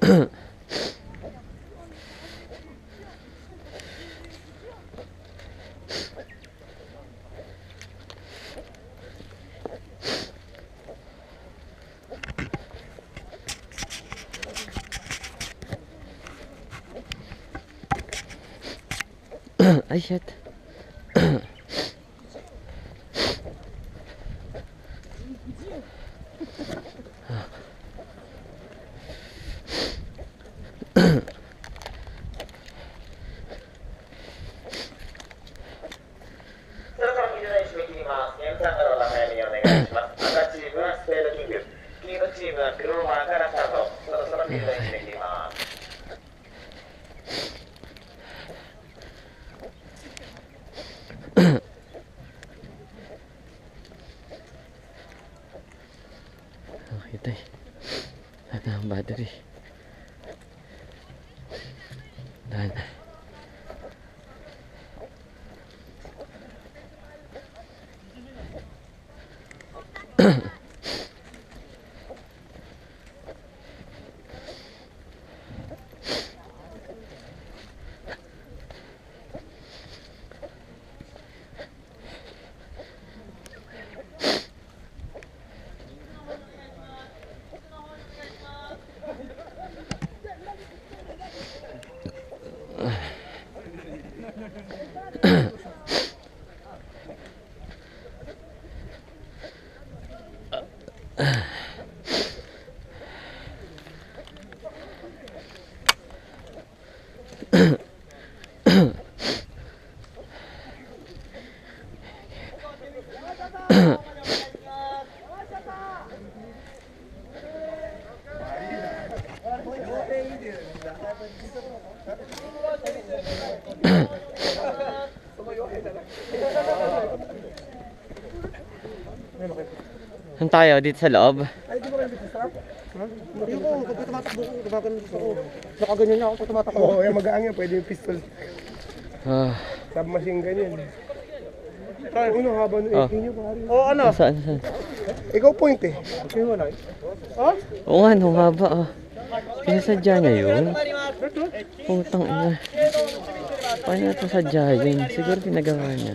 Ay, shit. Okay, tayo. Lahat na ang battery. Dahan. Saan tayo? Dito sa loob? Ay, di ba kayo dito sa sarap? Hindi ko, pag tumatakbo ko, gumaganyan ako. Nakaganyan niya ako pag tumatakbo. Oo, yung mag-aangin, pwede yung pistol. Submachine gun yan. Ay, uno, haba ng AK niyo, pare. Oo, ano? Saan? Ikaw point eh. Okay, wala eh. Ha? Oo nga, nung haba ah. Pinasadya niya yun? Putang ina. Paano ito sadya yun? Siguro pinagawa niya.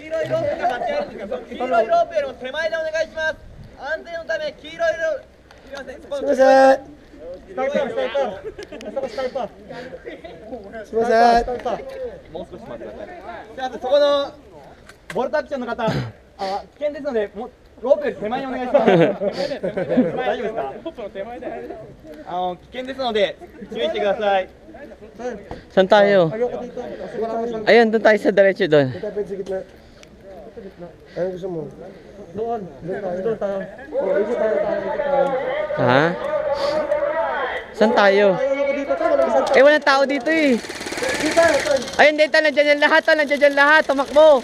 黄色いロープが待ち合わせるんですが、その黄色いロープよりも手前でお願いします。安全のため黄色いロープ、すみません。すいません。スタイパー、スタイパー。スタイパー。すいません。もう少し待ってください。すみません、そこのボルトアクションの方、危険ですので、もうロープより手前にお願いします。大丈夫ですか？ロープの手前で。危険ですので注意してください。 Saan tayo? Ayoko dito. Kasi wala naman siyang... Ayun, doon tayo sa diretso doon. Dito tayo sa gitna. Sa gitna. Anong gusto mo? Doon. Doon tayo. Oo, dito tayo. Ha? Saan tayo? Ayoko dito tayo. Walang isang... Eh, walang tao dito eh. Dito tayo. Ayun, dito, nandiyan yan lahat. Nandiyan yan lahat. Tumakbo.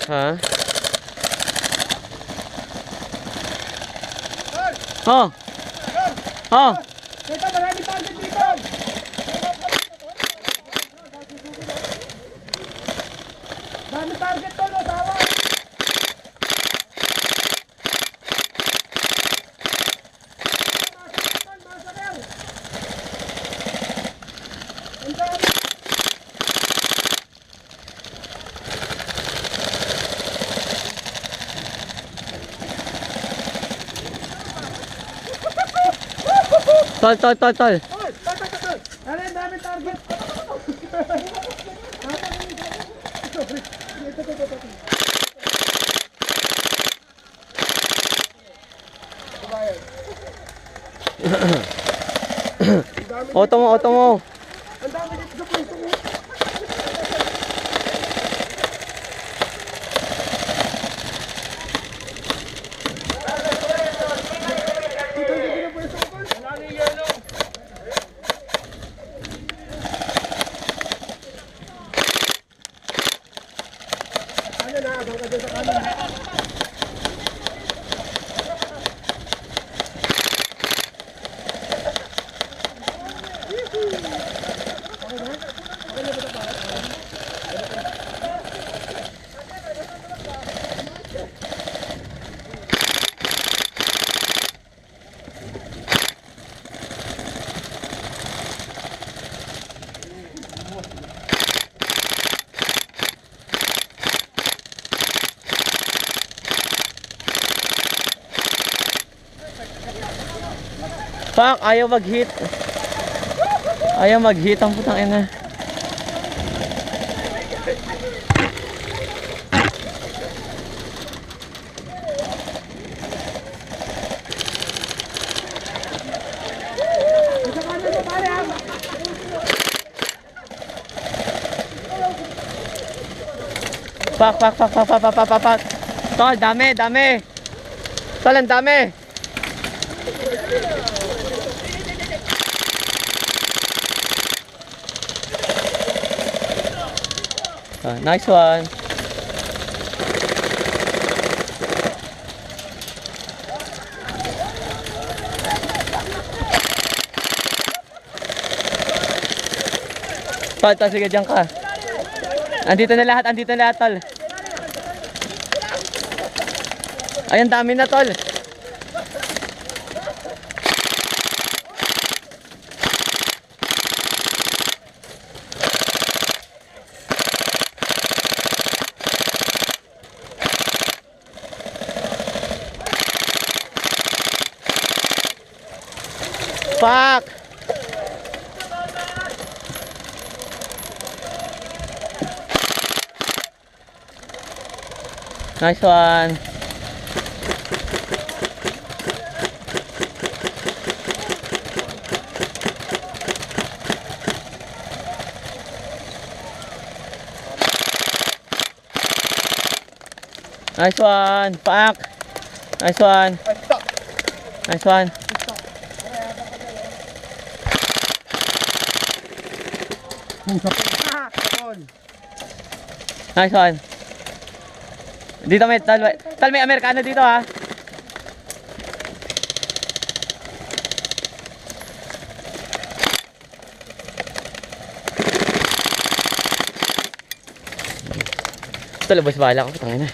Ha? Oh. Oh. Dito, marami target dito. Dami target to, no? Tawa. Tol. Tol. Ano, dami target. Auto mo. Ang dami dito sa pwesto ko. Fuck, ayaw mag-hit. Ayaw mag-hit ang putang ina. Fuck. Tol, dami. Tol, ang dami. Nice one. Tol, sige dyan ka. Andito na lahat, tol. Ay, ang dami na, tol. Fuck! Nice one. Nice one. Fuck. Nice one. Nice one. Nice one. Dito may tal may Amerikano dito ha. Ito labas bala ko, tangina.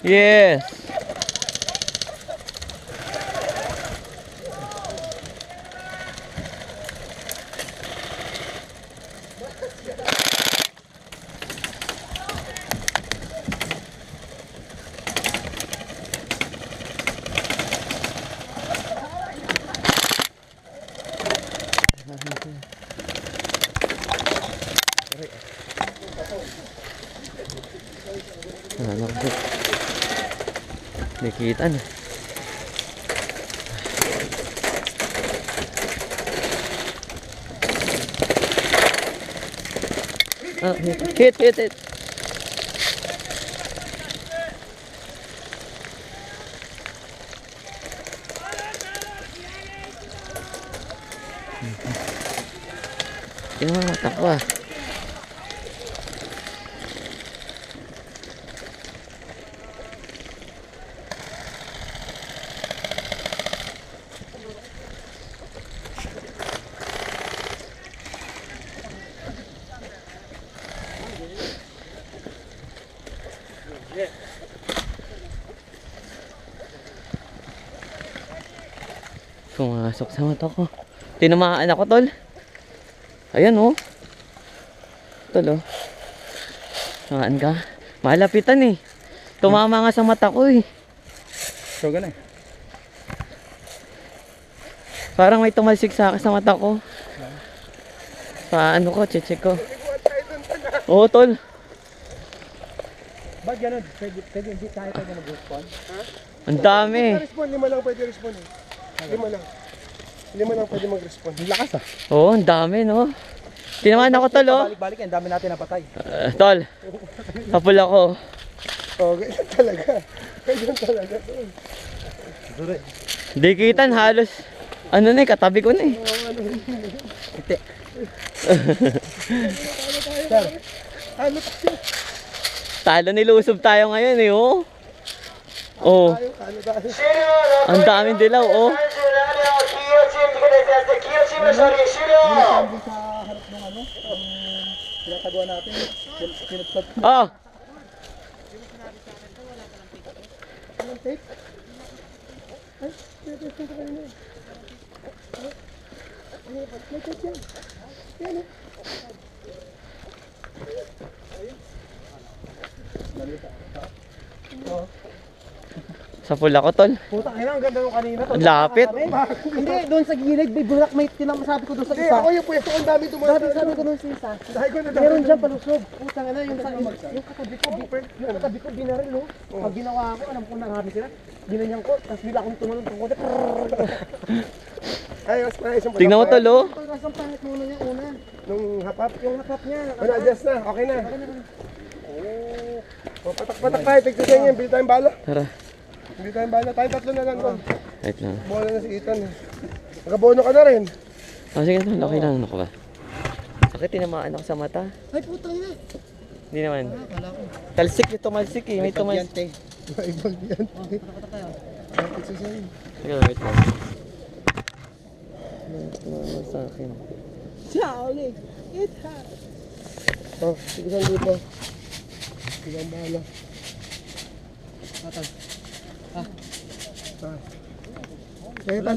Yes. Nakita na. Oh, hit. Yung mga takwa. Pumasok sa mata ko. Tinamaan ako, tol. Ayan, oh. Tol, oh. Saan ka? Malapitan, eh. Tumama nga sa mata ko, eh. So, ganun. Parang may tumalsik sa mata ko. Paano ko? Check ko. Oo, tol. Ba't ganun? Pwede hindi tayo mag-respond? Ang dami. Respond, 5 lang pwede respond eh. 5 lang. 5 lang pwede mag-respond. Lakas ah. Oo, ang dami, no? Tinamaan ako, tol, oh. Balik-balik yan, dami natin napatay. Tol, kapul ako. Oh, ganyan talaga. Ganyan talaga. Di kitan, halos. Ano na eh, katabi ko na eh. Hindi. Ano tayo? Talo nilusob tayo ngayon eh, oh. Oh, Ano tayo? ang daming dilaw, oh. Sambi sa harap ng ano? Tinatagawa natin. Pinagtag. Oh, Anong tape? Ay, tinatesting ko kanina. May tape yan. Yan eh. sa pula ko, tol. Putang ina, ang ganda nung kanina. Ang lapit. Hindi, doon sa gilid, may bulak, may tinamasabi ko doon sa isa. Ako yung pwesto kong dami tumatalo. Sabi ko doon sa isa. Meron dyan palusog. Putang ina, yung katabi ko, binaril, no? Pag ginawa ko, alam ko narami sila. Ginanyan ko, tapos bigla akong tumalon tungkol. Ay, mas maayos yung Tingnan mo, tol, oh. Pagkasang pangit muna niya una. Nung hapap? Yung hapap niya. Ano, adjust na? Okay na? Oh, patak-patak tayo, tigtisan yan. Bili tayong bala. Tara. Bili tayong bala. Tayong tatlo na lang doon. Wait lang. Bola na si Ethan. Nakabono ka na rin. Oh, sige, tol. Okay lang. Ano ka ba? Bakit tinamaan ako sa mata? Ay, putang ina. Hindi naman. Kala ko. Talsik yung tumalsik eh. May tumalsik. Ibang yan. Patak tayo. Tigtisan yan. Sige, wait lang. Tumama sa akin. Ciao, Nick. Ethan. Oh, tigtisan dito. Bilang bala. Atan. Ah. Kaya